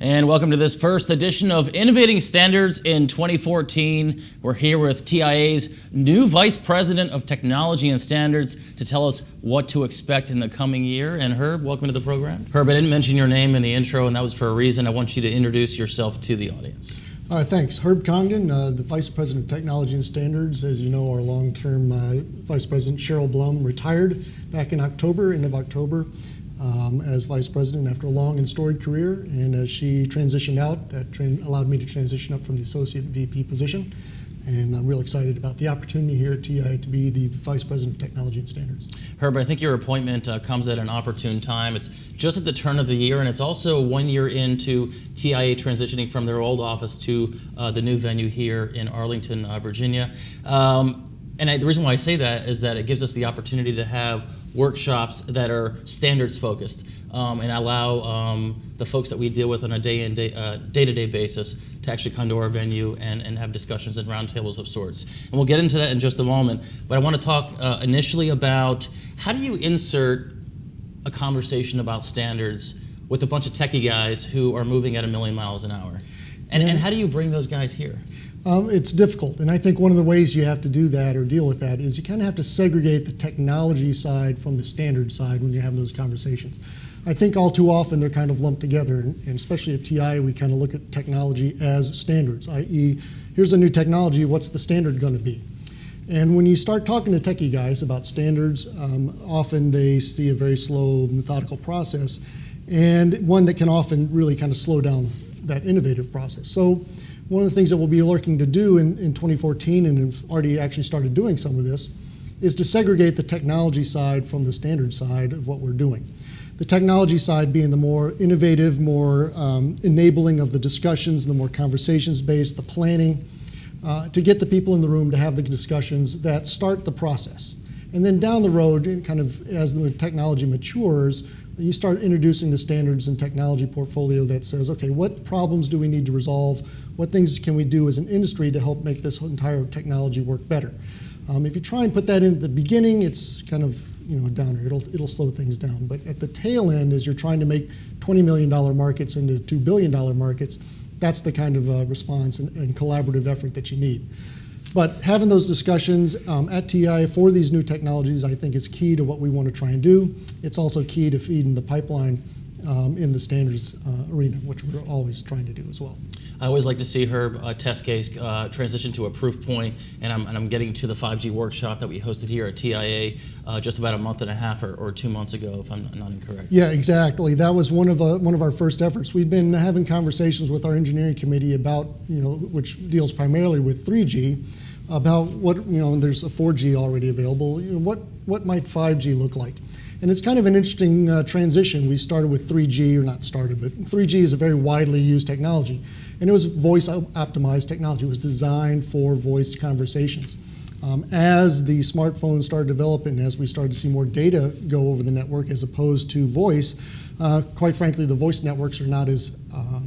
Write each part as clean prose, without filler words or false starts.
And welcome to this first edition of Innovating Standards in 2014. We're here with TIA's new Vice President of Technology and Standards to tell us what to expect in the coming year. And Herb, welcome to the program. Herb, I didn't mention your name in the intro, and that was for a reason. I want you to introduce yourself to the audience. Thanks. Herb Congdon, the Vice President of Technology and Standards. As you know, our long-term Vice President, Cheryl Blum, retired back in October, end of October, as Vice President after a long and storied career. And as she transitioned out, that allowed me to transition up from the Associate VP position. And I'm real excited about the opportunity here at TI to be the Vice President of Technology and Standards. Herb, I think your appointment comes at an opportune time. It's just at the turn of the year, and it's also 1 year into TIA transitioning from their old office to the new venue here in Arlington, Virginia. And the reason why I say that is that it gives us the opportunity to have workshops that are standards focused and allow the folks that we deal with on a day-to-day basis to actually come to our venue and have discussions and roundtables of sorts. And we'll get into that in just a moment. But I want to talk initially about how do you insert a conversation about standards with a bunch of techie guys who are moving at 1,000,000 miles an hour? And how do you bring those guys here? It's difficult, and I think one of the ways you have to do that or deal with that is you kind of have to segregate the technology side from the standard side when you're having those conversations. I think all too often they're kind of lumped together, and especially at TI we kind of look at technology as standards, i.e. here's a new technology, what's the standard going to be? And when you start talking to techie guys about standards, often they see a very slow, methodical process, and one that can often really kind of slow down that innovative process. So one of the things that we'll be looking to do in 2014, and have already actually started doing some of this, is to segregate the technology side from the standard side of what we're doing. The technology side being the more innovative, more enabling of the discussions, the more conversations-based, the planning, to get the people in the room to have the discussions that start the process. And then down the road, kind of as the technology matures, you start introducing the standards and technology portfolio that says, okay, what problems do we need to resolve? What things can we do as an industry to help make this entire technology work better? If you try and put that in at the beginning, it's kind of a downer. It'll slow things down. But at the tail end, as you're trying to make $20 million markets into $2 billion markets, that's the kind of response and collaborative effort that you need. But having those discussions at TI for these new technologies, I think, is key to what we want to try and do. It's also key to feeding the pipeline in the standards arena, which we're always trying to do as well. I always like to see Herb test case transition to a proof point, and I'm getting to the 5G workshop that we hosted here at TIA just about a month and a half or 2 months ago, if I'm not incorrect. Yeah, exactly. That was one of our first efforts. We've been having conversations with our engineering committee about, which deals primarily with 3G, about what, there's a 4G already available. What might 5G look like? And it's kind of an interesting transition. We started with 3G, or not started, but 3G is a very widely used technology. And it was voice optimized technology. It was designed for voice conversations. As the smartphones started developing, as we started to see more data go over the network as opposed to voice, quite frankly, the voice networks are not as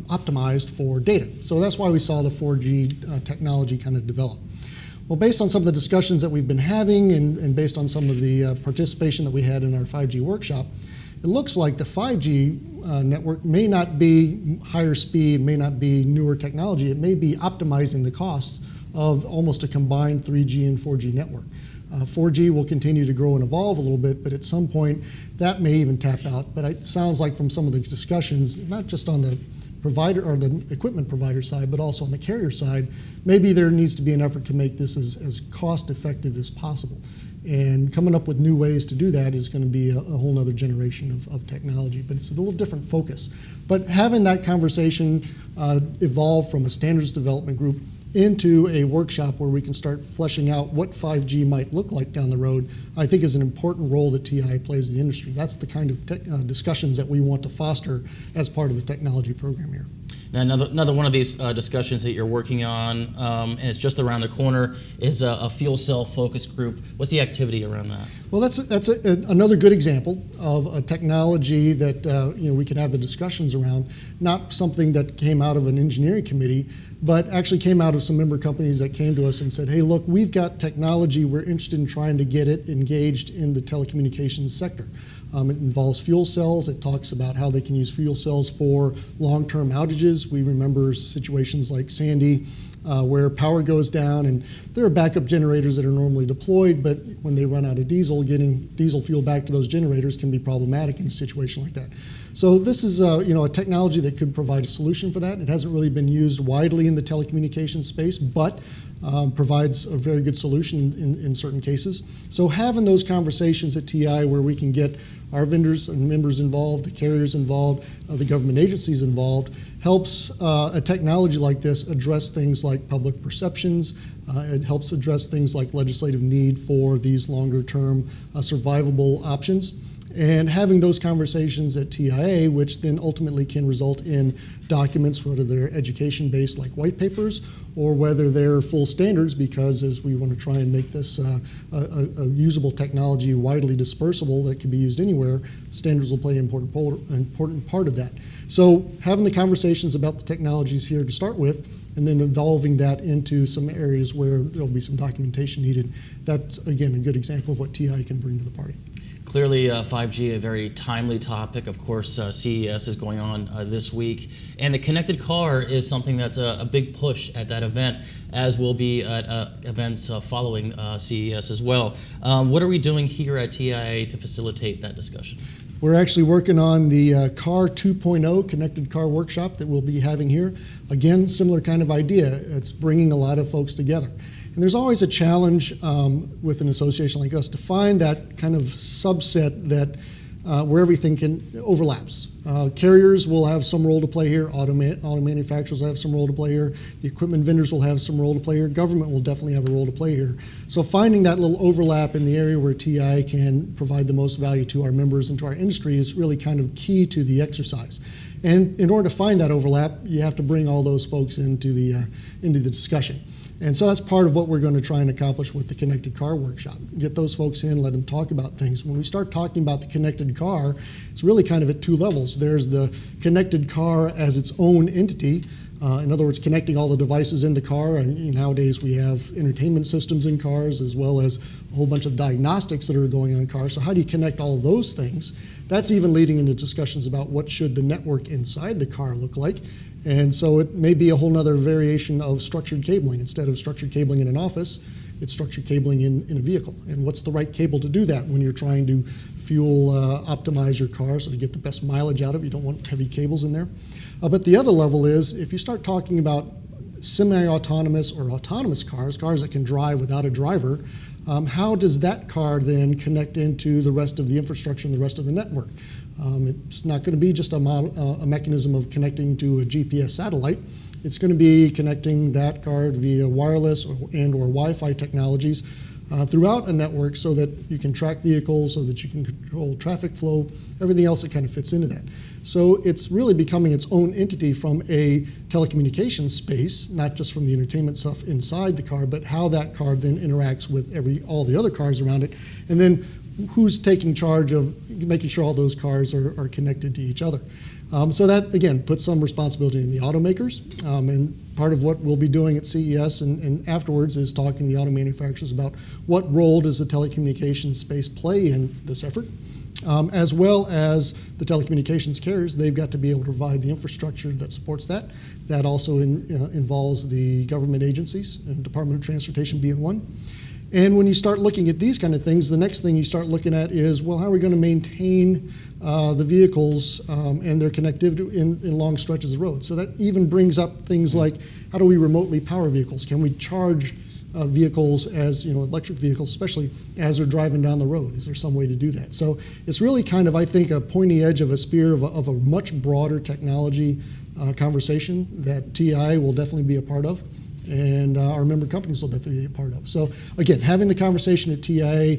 optimized for data. So that's why we saw the 4G technology kind of develop. Well, based on some of the discussions that we've been having and based on some of the participation that we had in our 5G workshop, it looks like the 5G network may not be higher speed, may not be newer technology. It may be optimizing the costs of almost a combined 3G and 4G network. 4G will continue to grow and evolve a little bit, but at some point that may even tap out. But it sounds like from some of the discussions, not just on the provider or the equipment provider side, but also on the carrier side, maybe there needs to be an effort to make this as cost effective as possible. And coming up with new ways to do that is going to be a whole other generation of technology, but it's a little different focus. But having that conversation evolve from a standards development group into a workshop where we can start fleshing out what 5G might look like down the road, I think is an important role that TI plays in the industry. That's the kind of discussions that we want to foster as part of the technology program here. Now, another one of these discussions that you're working on, and it's just around the corner, is a fuel cell focus group. What's the activity around that? Well, that's another good example of a technology that we can have the discussions around. Not something that came out of an engineering committee, but actually came out of some member companies that came to us and said, hey, look, we've got technology, we're interested in trying to get it engaged in the telecommunications sector. It involves fuel cells. It talks about how they can use fuel cells for long-term outages. We remember situations like Sandy, where power goes down, and there are backup generators that are normally deployed, but when they run out of diesel, getting diesel fuel back to those generators can be problematic in a situation like that. So this is a technology that could provide a solution for that. It hasn't really been used widely in the telecommunications space, but provides a very good solution in certain cases. So having those conversations at TI where we can get our vendors and members involved, the carriers involved, the government agencies involved, helps a technology like this address things like public perceptions. It helps address things like legislative need for these longer-term survivable options. And having those conversations at TIA, which then ultimately can result in documents, whether they're education-based like white papers, or whether they're full standards, because as we want to try and make this a usable technology, widely dispersible that can be used anywhere, standards will play an important part of that. So having the conversations about the technologies here to start with, and then evolving that into some areas where there'll be some documentation needed, that's, again, a good example of what TI can bring to the party. Clearly, 5G, a very timely topic. Of course, CES is going on this week. And the connected car is something that's a big push at that event, as will be at events following CES as well. What are we doing here at TIA to facilitate that discussion? We're actually working on the Car 2.0 connected car workshop that we'll be having here. Again, similar kind of idea. It's bringing a lot of folks together. And there's always a challenge with an association like us to find that kind of subset that where everything overlaps. Carriers will have some role to play here. Auto manufacturers will have some role to play here. The equipment vendors will have some role to play here. Government will definitely have a role to play here. So finding that little overlap in the area where TI can provide the most value to our members and to our industry is really kind of key to the exercise. And in order to find that overlap, you have to bring all those folks into the discussion. And so that's part of what we're going to try and accomplish with the Connected Car Workshop. Get those folks in, let them talk about things. When we start talking about the connected car, it's really kind of at two levels. There's the connected car as its own entity. In other words, connecting all the devices in the car. And nowadays we have entertainment systems in cars as well as a whole bunch of diagnostics that are going on in cars. So how do you connect all of those things? That's even leading into discussions about what should the network inside the car look like. And so it may be a whole nother variation of structured cabling. Instead of structured cabling in an office, it's structured cabling in a vehicle. And what's the right cable to do that when you're trying to fuel optimize your car so to get the best mileage out of it? You don't want heavy cables in there. But the other level is if you start talking about semi-autonomous or autonomous cars that can drive without a driver, how does that car then connect into the rest of the infrastructure and the rest of the network? It's not going to be just a mechanism of connecting to a GPS satellite. It's going to be connecting that car via wireless and or Wi-Fi technologies throughout a network so that you can track vehicles, so that you can control traffic flow, everything else that kind of fits into that. So it's really becoming its own entity from a telecommunications space, not just from the entertainment stuff inside the car, but how that car then interacts with all the other cars around it, and then who's taking charge of making sure all those cars are connected to each other. So that, again, puts some responsibility in the automakers. And part of what we'll be doing at CES and afterwards is talking to the auto manufacturers about what role does the telecommunications space play in this effort, as well as the telecommunications carriers. They've got to be able to provide the infrastructure that supports that. That also involves the government agencies, and Department of Transportation being one. And when you start looking at these kind of things, the next thing you start looking at is, well, how are we going to maintain the vehicles and their connectivity in long stretches of road? So that even brings up things like, how do we remotely power vehicles? Can we charge vehicles as, electric vehicles, especially as they're driving down the road? Is there some way to do that? So it's really kind of, I think, a pointy edge of a spear of a much broader technology conversation that TI will definitely be a part of. And our member companies will definitely be a part of. So again, having the conversation at TIA,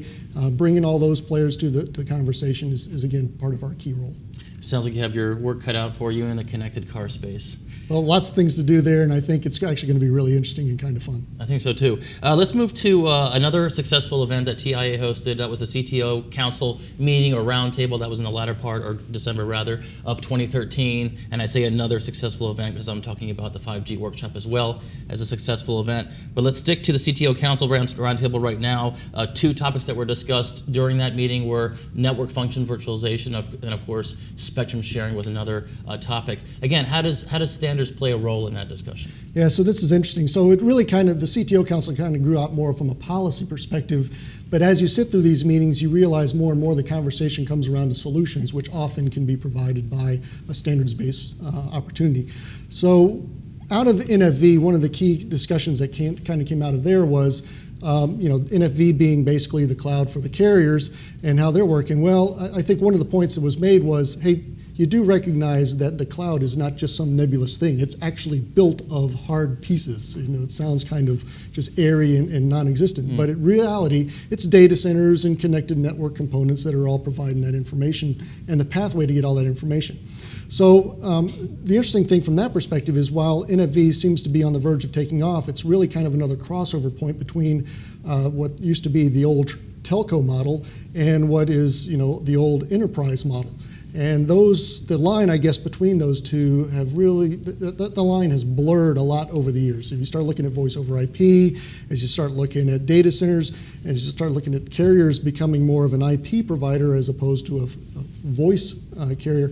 bringing all those players to the conversation is again part of our key role. Sounds like you have your work cut out for you in the connected car space. Well, lots of things to do there, and I think it's actually going to be really interesting and kind of fun. I think so too. Let's move to another successful event that TIA hosted. That was the CTO Council meeting or roundtable. That was in the latter part, or December rather, of 2013. And I say another successful event because I'm talking about the 5G workshop as well as a successful event. But let's stick to the CTO Council roundtable right now. Two topics that were discussed during that meeting were network function virtualization, and of course, spectrum sharing was another topic. Again, how does standards play a role in that discussion? Yeah, so this is interesting. So it really the CTO Council kind of grew out more from a policy perspective, but as you sit through these meetings, you realize more and more the conversation comes around to solutions, which often can be provided by a standards-based opportunity. So out of NFV, one of the key discussions that kind of came out of there was NFV being basically the cloud for the carriers and how they're working. Well, I think one of the points that was made was, hey, you do recognize that the cloud is not just some nebulous thing. It's actually built of hard pieces. It sounds kind of just airy and non-existent, but in reality, it's data centers and connected network components that are all providing that information and the pathway to get all that information. So the interesting thing from that perspective is while NFV seems to be on the verge of taking off, it's really kind of another crossover point between what used to be the old telco model and what is the old enterprise model. And the line, I guess, between those two have really, the line has blurred a lot over the years. If you start looking at voice over IP, as you start looking at data centers, and as you start looking at carriers becoming more of an IP provider as opposed to a voice carrier,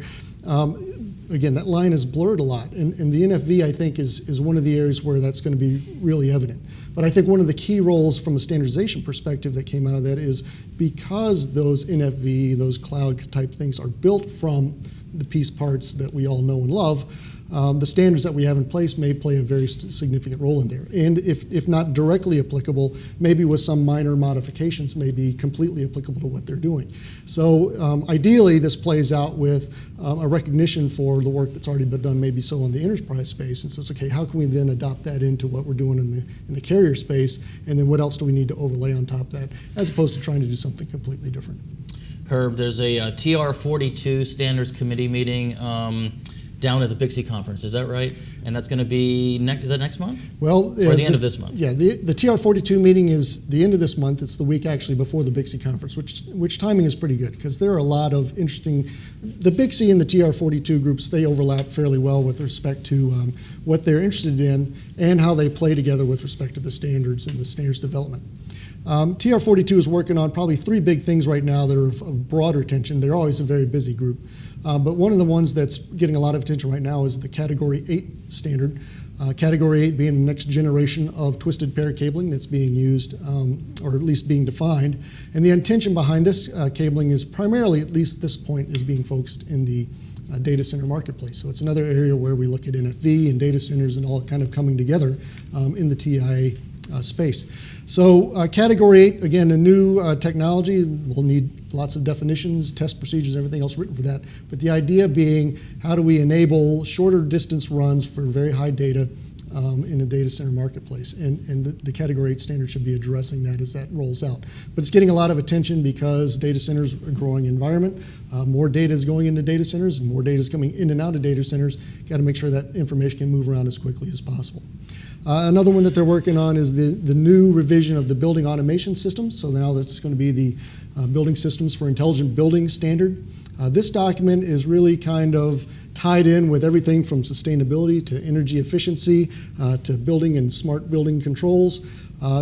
again, that line is blurred a lot. And the NFV, I think, is one of the areas where that's going to be really evident. But I think one of the key roles from a standardization perspective that came out of that is because those NFV, those cloud type things are built from the piece parts that we all know and love, the standards that we have in place may play a very significant role in there. And if not directly applicable, maybe with some minor modifications, may be completely applicable to what they're doing. So ideally, this plays out with a recognition for the work that's already been done, maybe so in the enterprise space, and says, okay, how can we then adopt that into what we're doing in the carrier space, and then what else do we need to overlay on top of that, as opposed to trying to do something completely different. Herb, there's a TR42 Standards Committee meeting down at the Bixie Conference, is that right? And that's going to be, is that next month? Well, or the end of this month? Yeah, the TR42 meeting is the end of this month. It's the week actually before the Bixie Conference, which timing is pretty good because there are a lot of interesting, the Bixie and the TR42 groups, they overlap fairly well with respect to what they're interested in and how they play together with respect to the standards and the standards development. TR42 is working on probably three big things right now that are of broader attention. They're always a very busy group. But one of the ones that's getting a lot of attention right now is the Category 8 standard. Category 8 being the next generation of twisted pair cabling that's being used, or at least being defined. And the intention behind this cabling is primarily, at least this point, is being focused in the data center marketplace. So it's another area where we look at NFV and data centers and all kind of coming together in the TIA space. So Category 8, again, a new technology. We'll need lots of definitions, test procedures, everything else written for that. But the idea being, how do we enable shorter distance runs for very high data in the data center marketplace? And the Category 8 standard should be addressing that as that rolls out. But it's getting a lot of attention because data centers are a growing environment. More data is going into data centers, more data is coming in and out of data centers. Got to make sure that information can move around as quickly as possible. Another one that they're working on is the new revision of the building automation systems. So now that's going to be the Building Systems for Intelligent Building standard. This document is really kind of tied in with everything from sustainability to energy efficiency to building and smart building controls.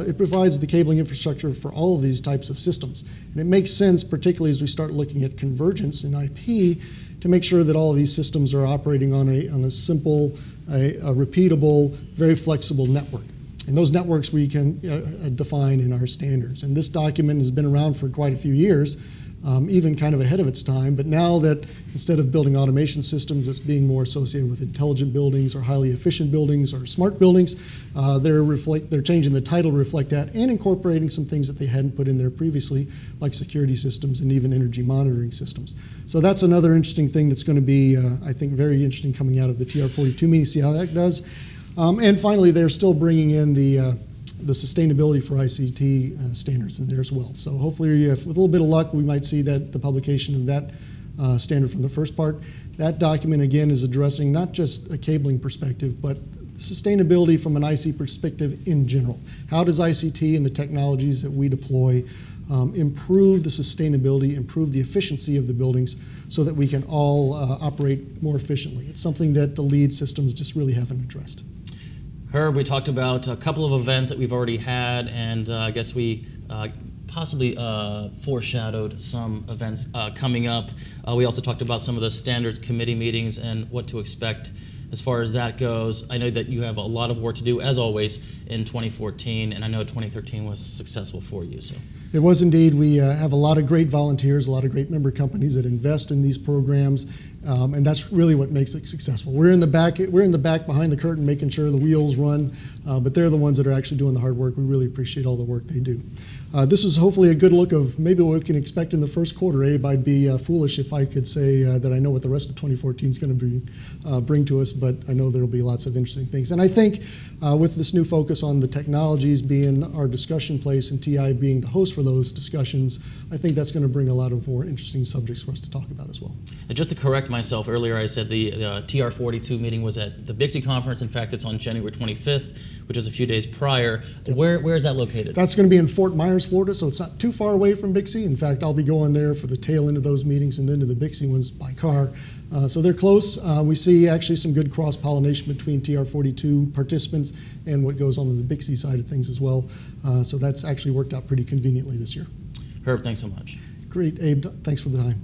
It provides the cabling infrastructure for all of these types of systems. And it makes sense, particularly as we start looking at convergence in IP, to make sure that all of these systems are operating on a simple, a repeatable, very flexible network. And those networks we can define in our standards. And this document has been around for quite a few years, even kind of ahead of its time. But now that instead of building automation systems that's being more associated with intelligent buildings or highly efficient buildings or smart buildings, they're changing the title to reflect that and incorporating some things that they hadn't put in there previously, like security systems and even energy monitoring systems. So that's another interesting thing that's going to be, I think, very interesting coming out of the TR42 meeting, see how that does. And finally, they're still bringing in the sustainability for ICT standards in there as well. So hopefully, with a little bit of luck, we might see that the publication of that standard from the first part. That document, again, is addressing not just a cabling perspective, but sustainability from an IC perspective in general. How does ICT and the technologies that we deploy improve the sustainability, improve the efficiency of the buildings so that we can all operate more efficiently? It's something that the lead systems just really haven't addressed. Herb, we talked about a couple of events that we've already had, and I guess we possibly foreshadowed some events coming up. We also talked about some of the standards committee meetings and what to expect as far as that goes. I know that you have a lot of work to do, as always, in 2014, and I know 2013 was successful for you. So. It was indeed. We have a lot of great volunteers, a lot of great member companies that invest in these programs, and that's really what makes it successful. We're in the back behind the curtain making sure the wheels run, but they're the ones that are actually doing the hard work. We really appreciate all the work they do. This is hopefully a good look of maybe what we can expect in the first quarter, Abe. I'd be foolish if I could say that I know what the rest of 2014 is going to bring to us, but I know there will be lots of interesting things. And I think with this new focus on the technologies being our discussion place and TI being the host for those discussions, I think that's going to bring a lot of more interesting subjects for us to talk about as well. And just to correct myself, earlier I said the TR42 meeting was at the Bixie Conference. In fact, it's on January 25th, which is a few days prior. Yep. Where is that located? That's going to be in Fort Myers, Florida, so it's not too far away from Bixie. In fact, I'll be going there for the tail end of those meetings and then to the Bixie ones by car. So they're close. We see actually some good cross-pollination between TR42 participants and what goes on the Bixie side of things as well. So that's actually worked out pretty conveniently this year. Herb, thanks so much. Great, Abe. Thanks for the time.